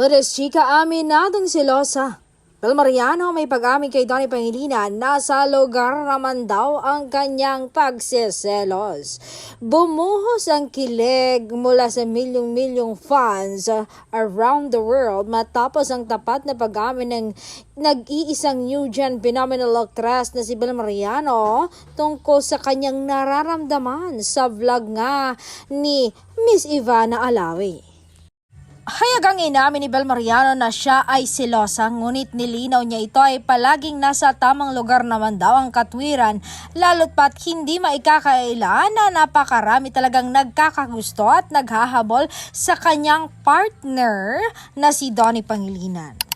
Lourdes Chica aminadong selosa. Bel Mariano may pag-amin kay Donnie Pangilinan, nasa lugar naman daw ang kanyang pagseselos. Bumuhos ang kilig mula sa milyong-milyong fans around the world matapos ang tapat na pag-amin ng nag-iisang new gen phenomenal actress na si Bel Mariano tungkol sa kanyang nararamdaman sa vlog nga ni Miss Ivana Alawi. Hayagang inamin ni Bel Mariano na siya ay selosa, ngunit nilinaw niya ito ay palaging nasa tamang lugar naman daw ang katwiran, lalo't pat hindi maikakaila na napakarami talagang nagkakagusto at naghahabol sa kanyang partner na si Donnie Pangilinan.